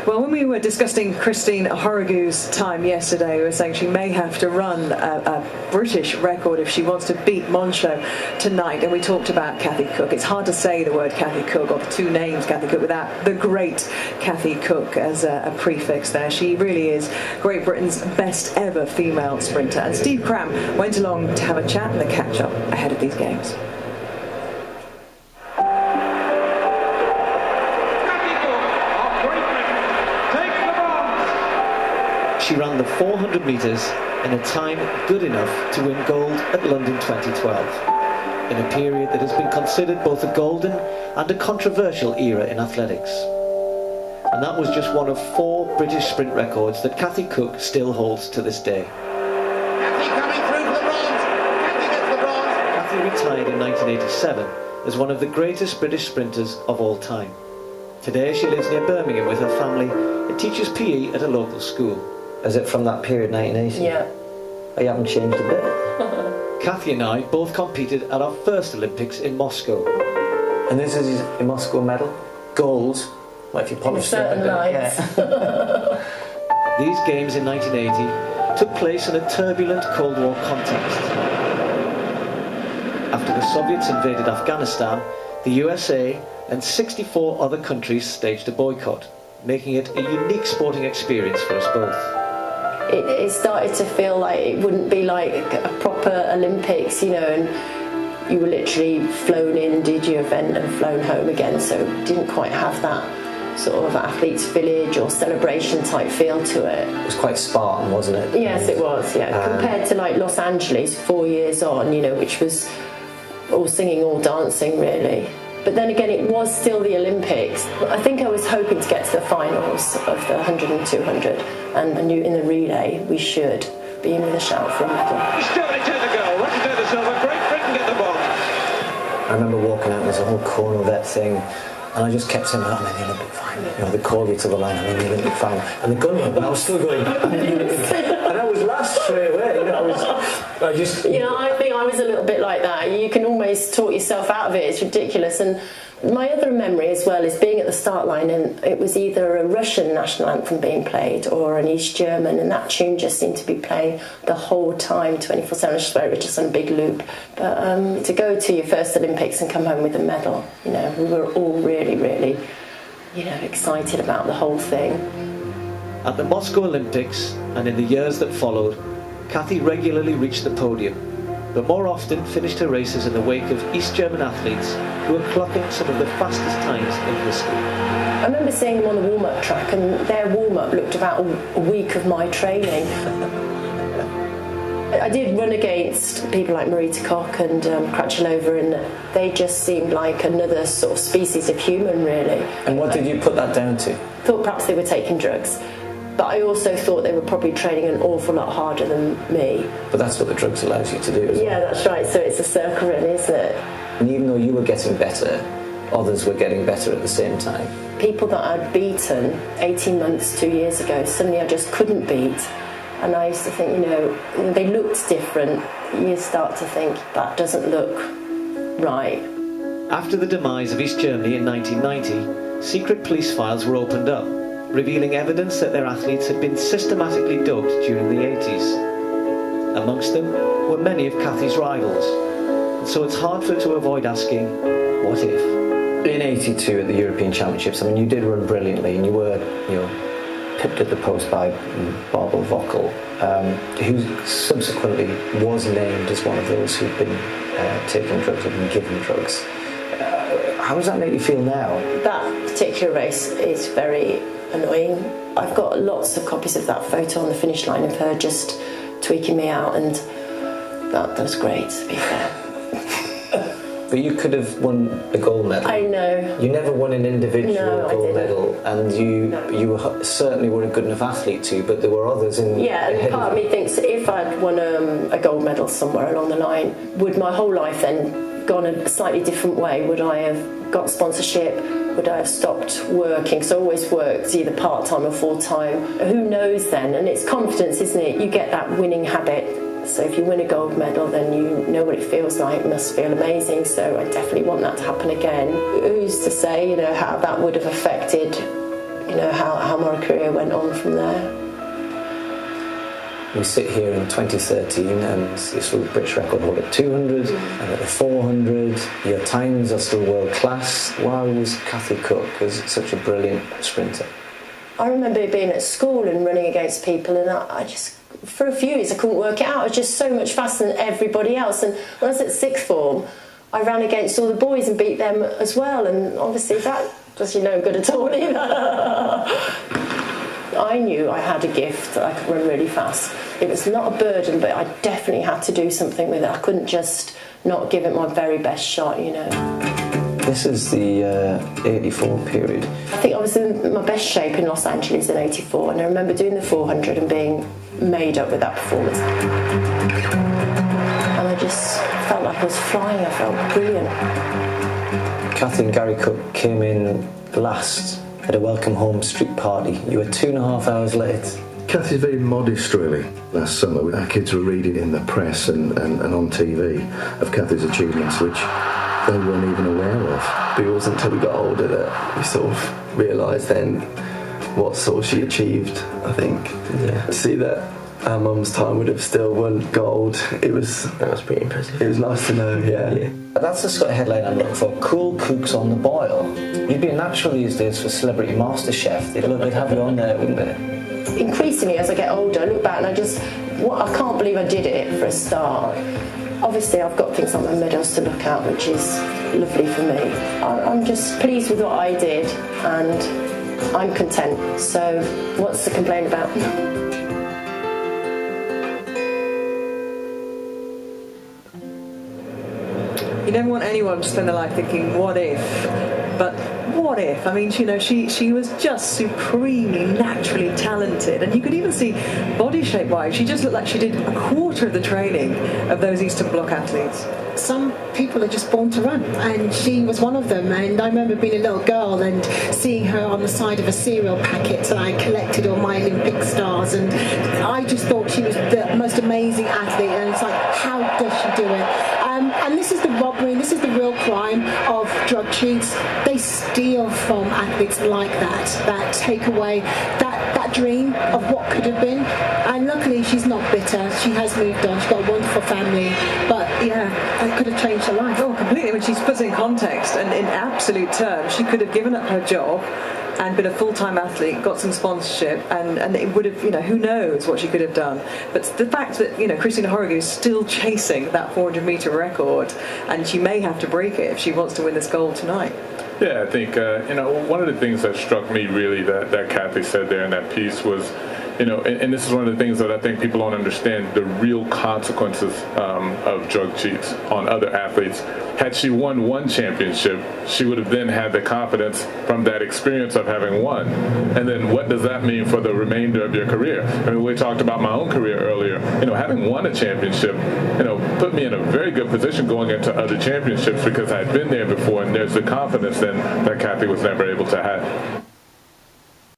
Well, when we were discussing Christine Ohuruogu's time yesterday, we were saying she may have to run a British record if she wants to beat Moncho tonight. And we talked about Kathy Cook. It's hard to say the word Kathy Cook or the two names Kathy Cook without the great Kathy Cook as a prefix there. She really is Great Britain's best ever female sprinter. And Steve Cram went along to have a chat and a catch up ahead of these games. She ran the 400 metres in a time good enough to win gold at London 2012, in a period that has been considered both a golden and a controversial era in athletics. And that was just one of 4 British sprint records that Kathy Cook still holds to this day. Kathy coming through for the bronze. Kathy gets the bronze. Kathy retired in 1987 as one of the greatest British sprinters of all time. Today she lives near Birmingham with her family and teaches PE at a local school. Is it from that period, 1980? Yeah. Oh, you haven't changed a bit. Kathy and I both competed at our first Olympics in Moscow. And this is a Moscow medal? Gold? Well, if you polish certain lights. Yeah. These games in 1980 took place in a turbulent Cold War context. After the Soviets invaded Afghanistan, the USA and 64 other countries staged a boycott, making it a unique sporting experience for us both. It started to feel like it wouldn't be like a proper Olympics, you know, and you were literally flown in, did your event and flown home again, so it didn't quite have that sort of athletes village or celebration type feel to it. It was quite Spartan, wasn't it? Yes, it was, yeah. Compared to like Los Angeles 4 years on, you know, which was all singing, all dancing really. But then again, it was still the Olympics. I think I was hoping to get to the finals of the 100 and 200, and I knew in the relay we should be in with a shout for a medal. Still they take the gold. Let's do the silver. Great Britain get the bronze. I remember walking out and there's a whole Cornvette thing, and I just kept saying, I'm in the Olympic final. You know, they called me to the line, I'm in the Olympic final. And the gun went, but I was still going, I'm in the Olympic final. And I was last straight away, you know, You know, I think I was a little bit like that. You can almost talk yourself out of it, it's ridiculous. And my other memory as well is being at the start line, and it was either a Russian national anthem being played or an East German, and that tune just seemed to be playing the whole time, 24/7. I swear it was just on a big loop. But to go to your first Olympics and come home with a medal, you know, we were all really, really, you know, excited about the whole thing. At the Moscow Olympics and in the years that followed, Kathy regularly reached the podium, but more often finished her races in the wake of East German athletes who were clocking some of the fastest times in history. I remember seeing them on the warm-up track, and their warm-up looked about a week of my training. I did run against people like Marita Koch and Krachalova, and they just seemed like another sort of species of human, really. And what did you put that down to? I thought perhaps they were taking drugs. But I also thought they were probably training an awful lot harder than me. But that's what the drugs allows you to do as well. Yeah, that's right. So it's a circle really, isn't it? And even though you were getting better, others were getting better at the same time. People that I'd beaten 18 months, 2 years ago, suddenly I just couldn't beat. And I used to think, you know, they looked different. You start to think, that doesn't look right. After the demise of East Germany in 1990, secret police files were opened up, revealing evidence that their athletes had been systematically doped during the 80s. Amongst them were many of Kathy's rivals, and so it's hard for her to avoid asking, what if? In 82 at the European Championships, I mean, you did run brilliantly, and you were, you know, pipped at the post by Barbara Vockel, who subsequently was named as one of those who'd been taking drugs or been given drugs. How does that make you feel now? That particular race is very annoying. I've got lots of copies of that photo on the finish line of her just tweaking me out, and that was great, to be fair. But you could have won a gold medal. I know. You never won an individual gold medal, and you certainly were a good enough athlete too, but there were others in. Yeah, and part of me thinks if I'd won a gold medal somewhere along the line, would my whole life then gone a slightly different way? Would I have got sponsorship? Would I have stopped working? Because I always worked either part-time or full-time. Who knows then? And it's confidence, isn't it? You get that winning habit. So if you win a gold medal, then you know what it feels like. It must feel amazing. So I definitely want that to happen again. Who's to say, you know, how that would have affected you know, how my career went on from there. We sit here in 2013 and you're still the British record holder at 200 and at the 400. Your times are still world class. Why was Kathy Cook such a brilliant sprinter? I remember being at school and running against people, and I just, for a few years, I couldn't work it out. I was just so much faster than everybody else. And when I was at sixth form, I ran against all the boys and beat them as well. And obviously that does you no good at all either. I knew I had a gift that I could run really fast. It was not a burden, but I definitely had to do something with it. I couldn't just not give it my very best shot, you know. This is the 84 period. I think I was in my best shape in Los Angeles in 84, and I remember doing the 400 and being made up with that performance. And I just felt like I was flying. I felt brilliant. Kathy and Gary Cook came in last at a welcome home street party. You were 2.5 hours late. Kathy's very modest, really. Last summer, our kids were reading in the press and on TV of Kathy's achievements, which they weren't even aware of. But it wasn't until we got older that we sort of realised then what sort of she achieved, I think. Yeah. To see that our mum's time would have still won gold, that was pretty impressive. It was nice to know, yeah. That's the sort of headline I'm looking for. Cool cooks on the boil. You'd be a natural these days for Celebrity MasterChef. They'd have you on there, wouldn't they? Increasingly, as I get older, I look back and I can't believe I did it for a start. Obviously, I've got things like my medals to look at, which is lovely for me. I'm just pleased with what I did, and I'm content. So, what's to complain about? You never want anyone to spend their life thinking, what if? But what if? I mean, you know, she was just supremely naturally talented, and you could even see body shape wise, she just looked like she did a quarter of the training of those Eastern Bloc athletes. Some people are just born to run, and she was one of them. And I remember being a little girl and seeing her on the side of a cereal packet, and I collected all my Olympic stars, and I just thought she was the most amazing athlete. And it's like, how does she do it? And this is the robbery, this is the real crime of drug cheats. They steal from athletes like that take away that dream of what could have been. And luckily she's not bitter, she has moved on, she's got a wonderful family, but yeah, that could have changed her life. Oh, completely. When she's put in context, and in absolute terms, she could have given up her job and been a full-time athlete, got some sponsorship, and it would have, you know, who knows what she could have done. But the fact that, you know, Christine Ohuruogu is still chasing that 400-metre record, and she may have to break it if she wants to win this gold tonight. Yeah, I think, you know, one of the things that struck me really that Kathy said there in that piece was, you know, and this is one of the things that I think people don't understand, the real consequences of drug cheats on other athletes. Had she won one championship, she would have then had the confidence from that experience of having won. And then what does that mean for the remainder of your career? I mean, we talked about my own career earlier. You know, having won a championship, you know, put me in a very good position going into other championships because I had been there before, and there's the confidence then that Kathy was never able to have.